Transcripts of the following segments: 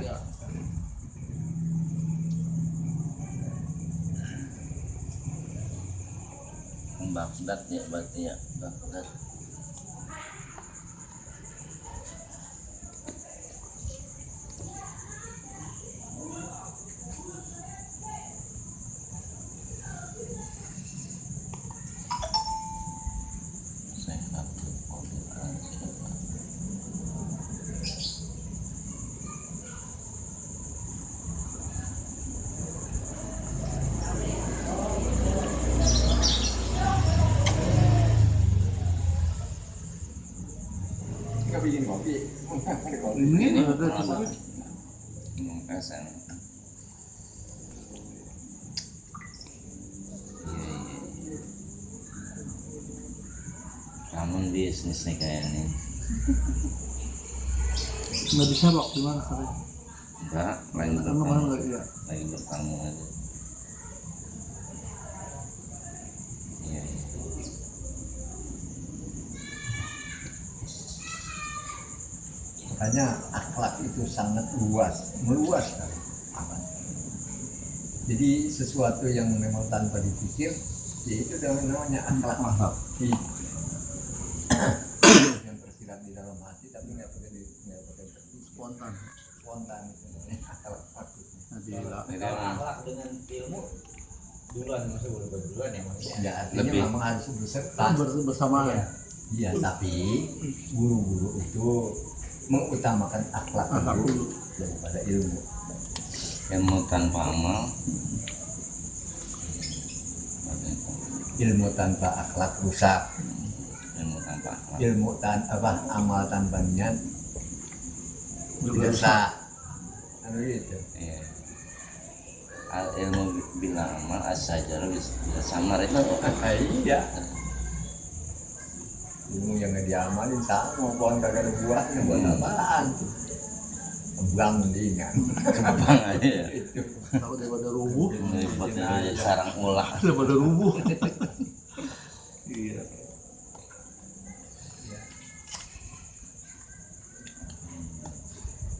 Ya. Baghdad ya berarti ya, Baghdad. Bikin kopi. Ini ada Mana? kopi. Mengkasan. Iya. Namun bisnis nih kayaknya. Nggak diserok gimana kali? Enggak, lagi Emang bertamu. enggak ya? Lagi bertamu aja. Iya. Makanya akhlak itu sangat meluas sekali. Jadi sesuatu yang memang tanpa dipikir, ya itu namanya akhlak. Yang tersirat di dalam hati, tapi nggak pakai terpikir. Spontan. Itu namanya akhlak. Nabila. Jadi akhlak dengan ilmu duluan maksudnya berduluan ya maksudnya. Ya artinya Lebih. memang harus berserta. Bersamaan. Iya, tapi guru-guru itu mengutamakan akhlak dulu daripada ilmu. ilmu tanpa amal. Ilmu tanpa akhlak rusak. Ilmu tanpa akhlak. Ilmu amal tanpa niat Juga biasa. Anu gitu. Iya. Al ilmu bila amal asajar bisa samar itu. Iya. Ilmu yang nggak diamalin sama pohon kagak ada buahnya buat apaan? Kembang mendingan. Kembang aja ya. Itu. Tahu daripada rubuh. Daripada sarang ulah. Daripada rubuh. Iya.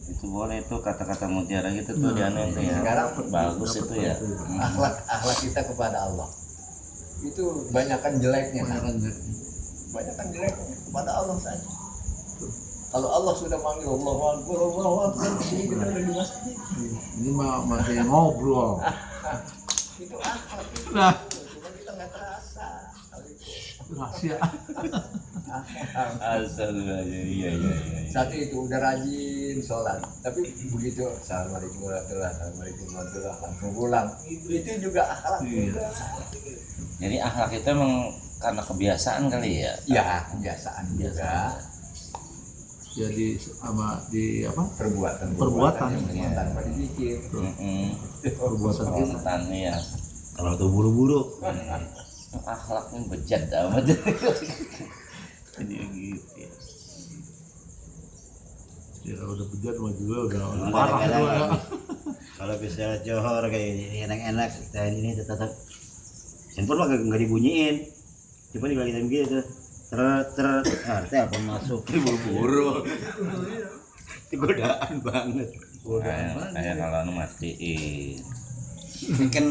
Itu boleh tuh kata-kata mutiara gitu tuh dianuin tuh ya. Sekarang Bagus itu ya. Akhlak kita kepada Allah itu banyakkan jeleknya kan? Banyakkan jeleknya kepada Allah saja. Kalau Allah sudah manggil Allah Akbar, ini kita udah di masjid. Ini mah masih ngobrol. Itu akhlak itu. Nah, Cuma kita nggak terasa. Hal itu. rahasia. Astagfirullahaladzim. Iya. Satu itu udah rajin sholat, tapi begitu assalamualaikum warahmatullahi langsung pulang. Itu juga akhlak. Iya. Jadi akhlak itu emang karena kebiasaan kali ya. Ya kebiasaan juga. Jadi sama di apa? Perbuatan yang memang Iya. tanpa dipikir. Perbuatan kita. Spontan ya. Kalau tuh buru-buru Akhlaknya bejat amat. Jadi gitu ya. Ya kalau udah bejat mah juga udah parah parah juga ya. kalau bisa johor kayak ini enak-enak dan ini tetap handphone mah nggak dibunyiin cuma dibilang gitu telepon masuk buru-buru itu godaan banget Kayak kalau anu matiin. ini kan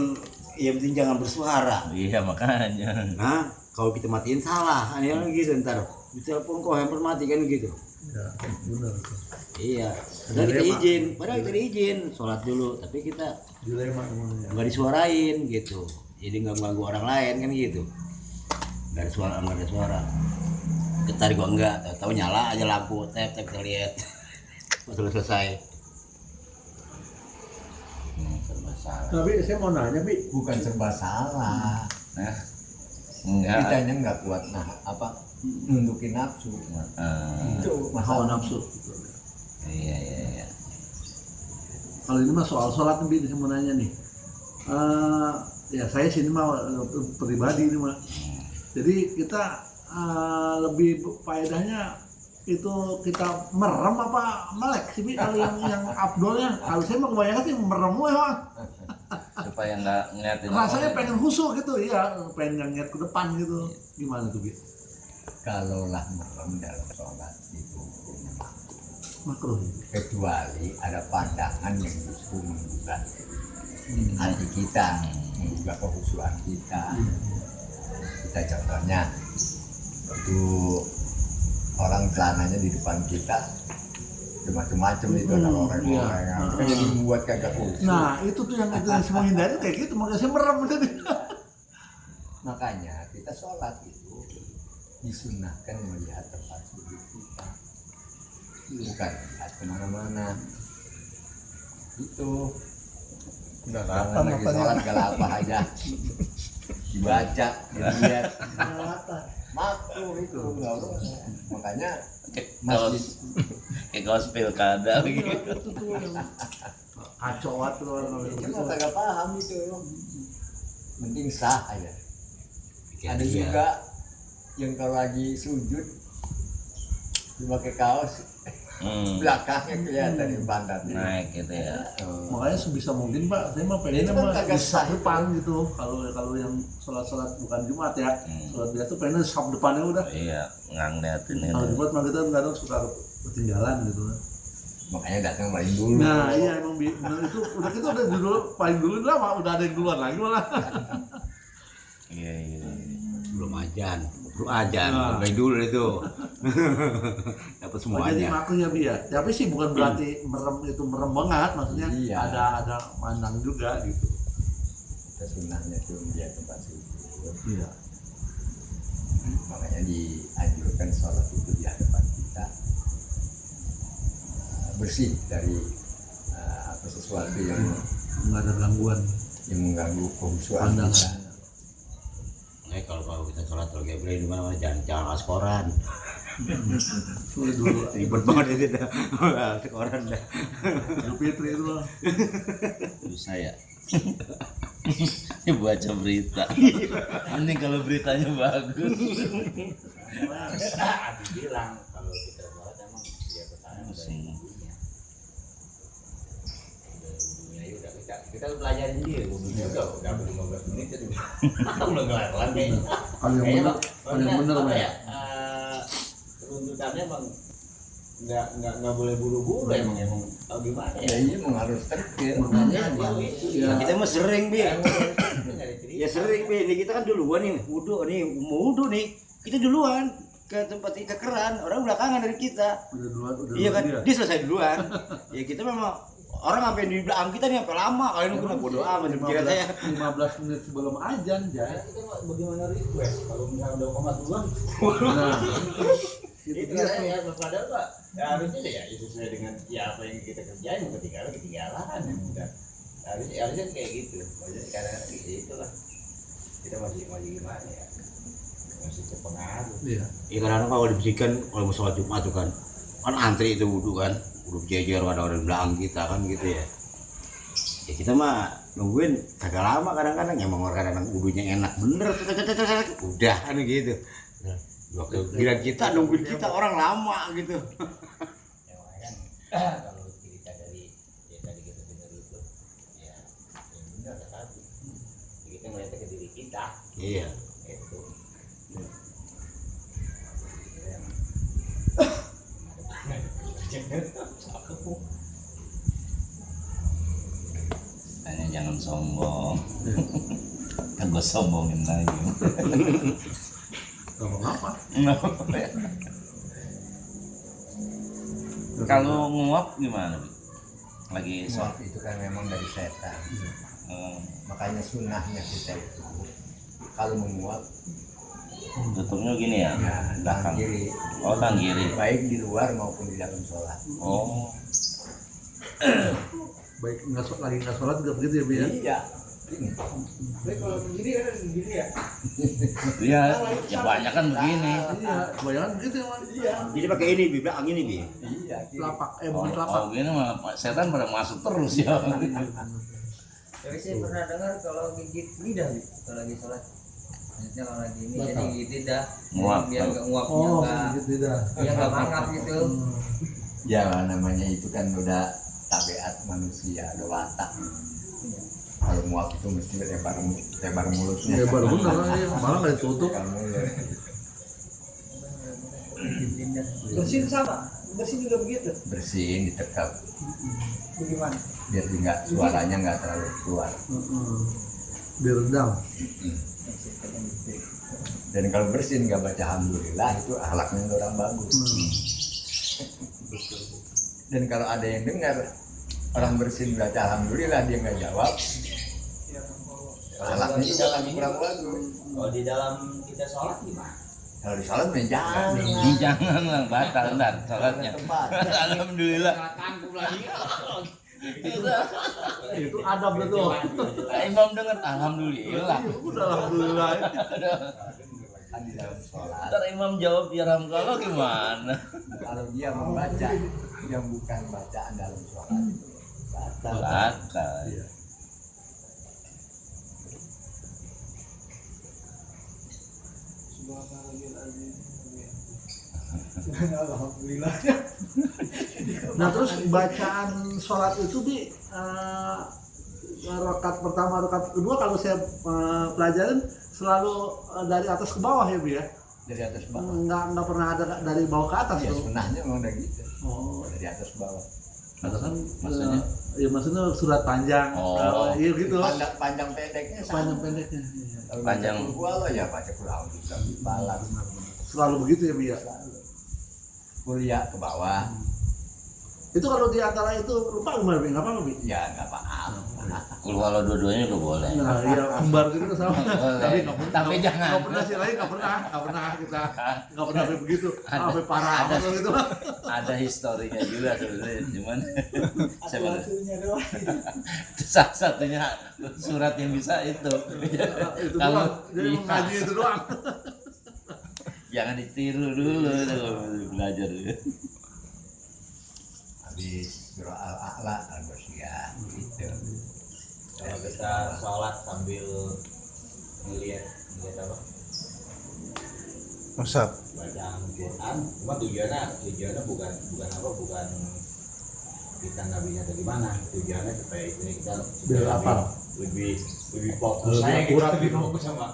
ya penting jangan bersuara. Iya makanya. Nah kalau kita matiin salah ya gitu ntar ditelepon kok handphone mati kan gitu. Ya, benar. Iya, padahal kita izin sholat dulu, tapi kita Dilema namanya. nggak disuarain gitu, jadi nggak ganggu orang lain kan gitu, nggak ada suara, Getar gua enggak, tahu nyala aja lampu, tap kita lihat, pas udah selesai. Serba salah. Tapi saya mau nanya, Bi. Bukan serba salah. Nah, enggak. Kitanya nggak kuat nundukin nafsu. Itu Hawa masalah. nafsu. Iya. Kalau ini mah soal sholat nih, Bi, saya mau nanya nih. Ya saya sini mah pribadi ini mah. Jadi kita lebih faedahnya itu kita merem apa melek sih, Bi? Kalau yang abdolnya, kalau saya mah kebanyakan sih merem ya. Supaya nggak ngeliatin. Rasanya pengen khusyuk gitu, iya, pengen ngeliat ke depan gitu. Gimana tuh, Bi? Kalaulah merem dalam sholat itu makruh. kecuali ada pandangan yang justru menggugah hati kita, menggugah kehusuan kita. Kita contohnya waktu orang celananya di depan kita macam-macam itu ada orang-orang yang Iya. jadi membuat kagak khusyuk. Nah itu tuh yang kita semua hindari kayak gitu, makanya saya merem tadi. Makanya kita sholat itu disunahkan melihat tempat sujud kita, bukan lihat kemana-mana. Itu Udah jangan kapan lagi matanya? sholat gak apa aja dibaca, dilihat, makruh itu nggak boleh. Makanya Kaos masjid kayak kaos pilkada gitu. Itu tuh yang kacau banget tuh orang kita gitu. kagak paham itu, penting sah aja. Ada Iya. juga yang kalau lagi sujud dipakai kaos belakangnya kelihatan di pantatnya. Naik gitu ya. Makanya sebisa mungkin Pak, saya mah Itu pengennya kan mah kagak di sah saf depan gitu. Kalau yang sholat bukan Jumat ya, sholat biasa tuh pengennya di saf depannya udah. Iya, nggak ngeliatin Kalau itu. Jumat mah kita kadang suka ketinggalan gitu kan. Makanya datang paling dulu. Nah iya emang bener itu udah kita udah dulu paling dulu lama udah ada yang duluan lagi malah. Iya, iya. Belum ajan, Nah. dari dulu itu. Dapat Jadi semuanya. makruh ya Bi ya. Tapi sih bukan berarti merem itu merem banget, maksudnya Iya. ada mandang juga gitu. Kita sunahnya tuh dia tempat sujud. Iya. Makanya dianjurkan sholat itu di hadapan kita bersih dari apa sesuatu yang Nggak ada gangguan mengganggu kehusuan pandangan. kita. Kalau kita sholat lagi boleh di mana jangan askoran. Sulit dulu. Ribet banget itu dah. Askoran dah. Idul Fitri itu loh. Bisa ya. Ini baca berita. Ini kalau beritanya bagus. Bilang kalau kita sholat emang dia kesana udah Pusing. wudhunya ya udah kita pelajarin dia wudhunya udah 15 menit itu udah kelar kayaknya. Kalau yang Kayaknya bener, kalau yang bener apa Mas. ya? Runtutannya emang nggak boleh buru-buru emang gimana Ya ya? iya emang harus tertib. Makanya Dia Bang. itu. Ya. Nah, kita mah sering bi. Nyari cerita. Ya sering bi. Ini kita kan duluan nih. Mau wudhu nih. Kita duluan ke tempat ke keran. Orang belakangan dari kita. Udah duluan, udah Iya kan? duluan Dia selesai duluan. Ya kita memang orang sampai di belakang kita nih sampai lama. Kalian nunggu bodo amat. Kira saya. 15 menit sebelum ajan Ya, ya. kita mau bagaimana request kalau misalnya udah komat duluan Nah, itu itu kan dia. ya padahal Pak ya harusnya ya sesuai dengan ya apa yang kita kerjain mau ketinggalan yang udah harusnya kayak gitu maksudnya kadang-kadang gitu itulah kita masih gimana ya masih terpengaruh. Iya. Iya kadang-kadang kalau dibersihkan kalau mau sholat Jumat tuh kan antri itu wudhu kan. Wudhu jejer ada orang di belakang kita kan gitu ya. Ya kita mah nungguin kagak lama kadang-kadang emang orang kadang wudhunya enak bener udah kan gitu. Waktu giliran kita nungguin kita orang lama gitu. Ya makanya kan kalau cerita dari ya tadi kita dengar itu ya yang benar ada satu kita melihat ke diri kita Iya. itu Hanya jangan sombong. Kan gue sombongin lagi. Gak apa-apa. Kalau nguap gimana? Bi? Lagi Muak sholat. itu kan memang dari setan. Hmm, Makanya sunahnya kita itu kalau menguap tutupnya gini ya, ya tangan belakang. kiri, Oh, tangan kiri. baik di luar maupun di dalam sholat. Oh, Baik lagi nggak sholat juga begitu ya Bi ya. Iya. Ini. tapi kalau begini kan begini ya iya. Ya banyak kan begini. Iya, kebanyakan begitu ya Mas. Iya. Jadi pakai ini bi belakang ini bi. Iya. kiri. Telapak, Oh, bukan telapak. gini mah setan pada masuk terus ya. Tapi saya pernah dengar kalau gigit lidah kalau lagi sholat. Maksudnya kalau lagi ini jadi gigit lidah. Nguap. Biar nggak nguapnya Oh, nggak gitu tidak. ya nggak mangap gitu. Ya namanya itu kan udah tabiat manusia, udah watak. Kalau muak itu mesti lebar mulutnya. Ya baru bener ya, malah nggak ditutup. Kamu ya. Gigit lidah. bersin sama Bersih juga begitu. bersihin ditekap Bagaimana? biar nggak suaranya nggak terlalu keluar. Biar redam. Dan kalau bersihin nggak baca alhamdulillah itu akhlaknya orang bagus. Dan kalau ada yang dengar orang bersihin baca alhamdulillah dia nggak jawab, akhlaknya juga akan kurang bagus. Kalau di dalam kita sholat gimana? Kalau di sholat jangan. Jangan lah, batal ntar sholatnya. Tempat. Alhamdulillah. Tangkup lagi. Itu adab betul. Imam dengar alhamdulillah. Udah alhamdulillah. Kan di dalam sholat. Ntar imam jawab ya kalau gimana? Kalau dia membaca yang bukan bacaan dalam sholat itu batal. Batal. Iya. Alhamdulillah. Nah terus bacaan sholat itu di rakaat pertama, rakaat kedua kalau saya pelajarin selalu dari atas ke bawah ya Bi ya? Dari atas bawah. Nggak pernah ada dari bawah ke atas Ya tuh. sunahnya memang udah gitu. Oh, Dari atas bawah. ada kan Maksudnya? ya maksudnya surat panjang. Oh. Iya gitu. Panjang pendeknya sama. Panjang pendeknya. Iya. Kalau Panjang. baca Qul huwallah ya baca Qul a'udzu birabbil falaq. Selalu begitu ya Bi ya? Selalu. Kuliah ke bawah. Itu kalau di antara itu lupa gimana Bi? Nggak apa-apa Bi? Ya nggak apa-apa. Kalau dua-duanya juga boleh. Nah, iya kembar gitu sama. Boleh. Tapi jangan. Nggak pernah sih lain, nggak pernah kita nggak pernah sampai begitu, sampai parah ada. apa gitu. Ada historinya juga sebenarnya, cuman saya baru Asuh-asuhnya doang. satu-satunya surat yang bisa itu. Itu Kalau doang. Jadi iya. mengaji itu doang. Jangan ditiru dulu itu belajar. Habis surah Al-A'la Al-Ghasyiyah gitu. Kalau kita sholat sambil ngelihat apa? Masap. Bacaan Quran, cuma tujuannya bukan kita nggak bisa atau gimana, tujuannya supaya ini kita Biar hafal. lebih fokus Lebih saya gitu, akurat lebih gitu. fokus sama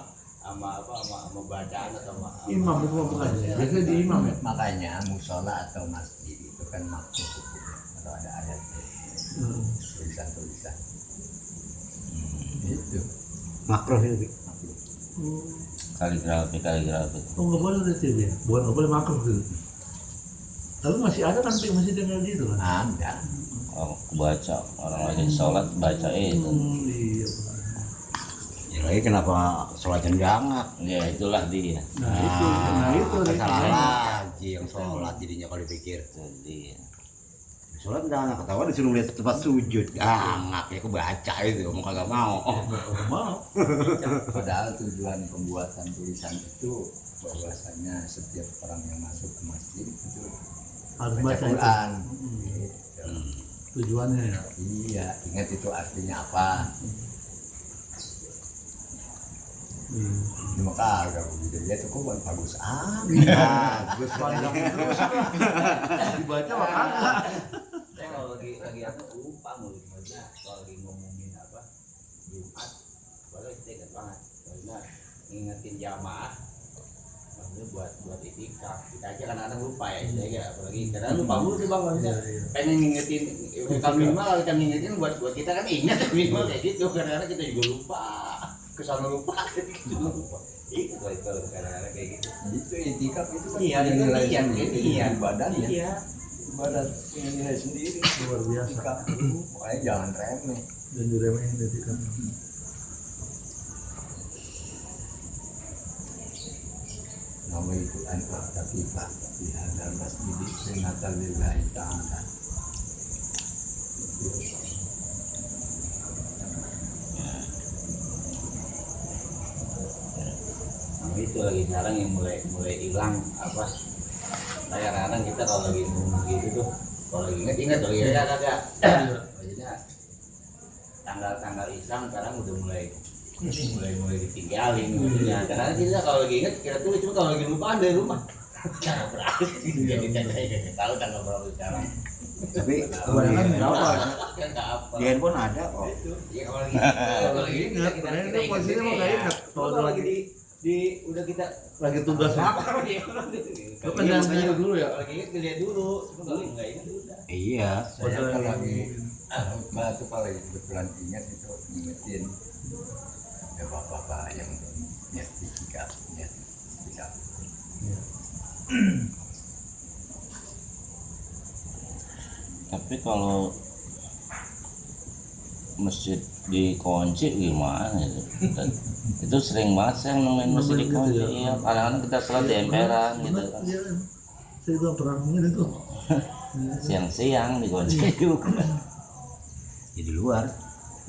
bacaan atau sama Imam itu mau mengaji. Biasanya di imam ya. Makanya musola atau masjid itu kan makruh kalau ada ayatnya tulisan-tulisan. Itu Makruh itu. Bi. Kaligrafi. Oh nggak boleh berarti ya? Bukan nggak boleh makruh gitu. Tapi masih ada kan Bi, masih dengar gitu kan? ada. Oh, baca orang lagi sholat baca itu. Iya. Ya lagi kenapa sholatnya jangan? Ya itulah dia. Nah itu salah nih. lagi yang sholat jadinya kalau dipikir. Jadi Sholat jangan ketahuan disuruh lihat tempat sujud. Jangan ya aku baca itu, mau kagak mau. Mau. Padahal tujuan pembuatan tulisan itu bahwasanya setiap orang yang masuk ke masjid itu Harus baca baca itu. Quran. Hmm. Gitu. Tujuannya ya. Iya, ingat itu artinya apa? Cuma kagak begitu dia tuh kok bagus Bagus Panjang terus. Dibaca makanya. saya kalau lagi apa lupa mulu maksudnya kalau lagi ngomongin apa Jumat baru kita ingat banget maksudnya ngingetin jamaah maksudnya buat itikaf kita aja kan kadang lupa ya saya apalagi kadang lupa mulu tuh bang maksudnya pengen ngingetin kalau minimal kalau kita ngingetin buat kita kan ingat minimal kayak gitu kadang-kadang kita juga lupa kesana lupa gitu lupa itu kalau kadang-kadang kayak gitu itu itikaf itu kan iya punya itu nilai iya sendiri, iya badannya iya badan punya nilai sendiri. Luar biasa. Itikaf dulu, pokoknya jangan remeh. Dan diremehin tadi kan. Nama itu an-ta'taqifa di hadal masjid sunnatan lillahi ta'ala. Nah, itu lagi sekarang yang mulai hilang apa kadang-kadang kita kalau lagi ngomong gitu tuh kalau lagi ingat lagi ada maksudnya tanggal Islam sekarang udah mulai ditinggalin maksudnya karena kita kalau lagi ingat kita tuh cuma kalau lagi lupaan dari rumah tanggal berapa sih jadi nggak tahu tanggal berapa sekarang Tapi Kebanyakan berapa? kan nggak apa di handphone ada kok. ya kalau lagi ingat kita Ingat, posisinya mah nggak ingat. kalau lagi di udah kita Lagi tugas ya. apa dia? Lu kan jangan ingat dulu ya. Kalau ingat dilihat dulu, cuma kalau nggak ingat udah. Iya. Saya kalau lagi khutbah tuh kalau kebetulan ingat itu ngingetin ya bapak-bapak yang sertifikat. Tapi kalau masjid dikunci gimana itu? Itu sering banget saya nemuin masjid Nemuin gitu dikunci. ya. Iya, kadang-kadang kita sholat di emperan gitu kan. Iya, saya juga pernah ngomongin itu. Siang-siang dikunci juga. Ya di luar.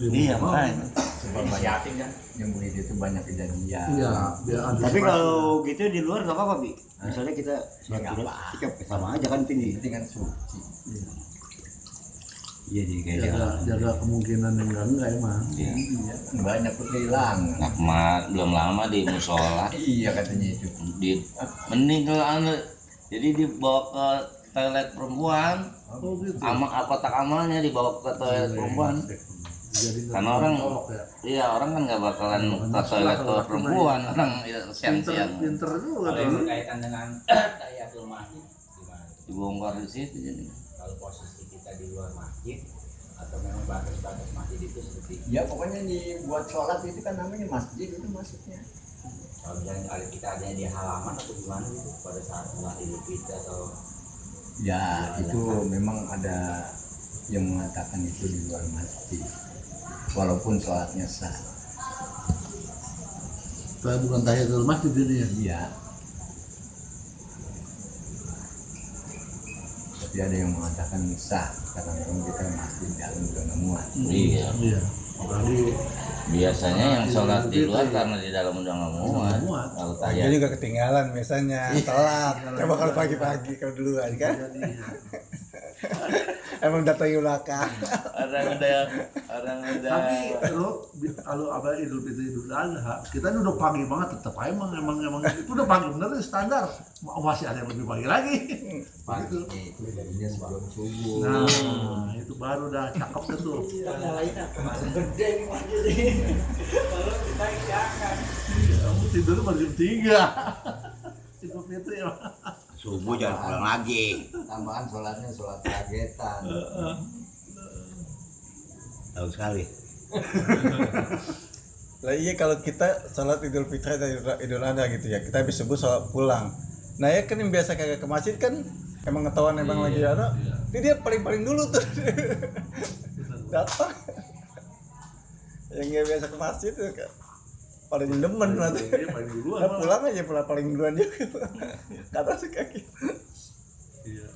Iya, makanya. Sebab banyak yang begitu itu banyak kejadian. Iya, biar Tapi kalau gitu di luar nggak apa-apa, Bi. Misalnya kita sholat nggak Jumat, apa. kita sama aja kan tinggi. Itu kan suci. Iya jadi kayak jaga kemungkinan yang enggak emang. Iya. Iya, kan banyak kehilangan. Nah, belum lama di musola Iya katanya itu. di mending kalau jadi dibawa ke toilet perempuan Oh gitu. kotak amalnya dibawa ke toilet perempuan. Jadi nggak Karena orang colok ya. iya orang kan nggak bakalan ke toilet ke Kalau perempuan orang ya, siang-siang Pinter juga Kalau yang tuh. berkaitan dengan tahiyatul masjid gimana? dibongkar di situ jadi. Kalau posisi kita di luar masjid atau memang batas-batas masjid itu seperti Ya pokoknya dibuat sholat itu kan namanya masjid itu maksudnya. kalau misalnya ada kita adanya di halaman atau gimana gitu pada saat sholat idul fitri atau Ya itu memang ada yang mengatakan itu di luar masjid. Walaupun sholatnya sah. Saya bukan tahiyatul masjid ini ya. Iya. Tapi ada yang mengatakan sah karena memang kita masjid dalam penemuan. Iya Iya. Apalagi biasanya yang sholat di luar karena di dalam udah nggak muat muat. kalau Dia tahiyat juga ketinggalan biasanya telat. Coba kalau pagi-pagi kalau duluan kan. jadi Emang datang belakang. orang udah tapi kalau apa Idul Fitri Idul Adha kita ini udah pagi banget tetap aja emang itu udah pagi bener standar masih ada yang lebih pagi lagi Pagi itu jadinya sebelum subuh. nah itu baru dah cakep tuh Gede nih masjid ini. Kalau kita jangan. kamu tidur baru jam 3 Idul Fitri ya subuh jangan pulang lagi. Tambahan sholatnya sholat kagetan. Tahu sekali. Lah iya kalau kita sholat Idul Fitri dan Idul Adha gitu ya, kita habis subuh sholat pulang. Nah ya kan yang biasa kagak ke masjid kan emang ketahuan emang lagi ada, jadi dia paling dulu tuh datang. Yang nggak biasa ke masjid tuh paling demen nanti. Iya, paling duluan Nah, pulang aja pulang paling duluan juga. Kata si kaki. iya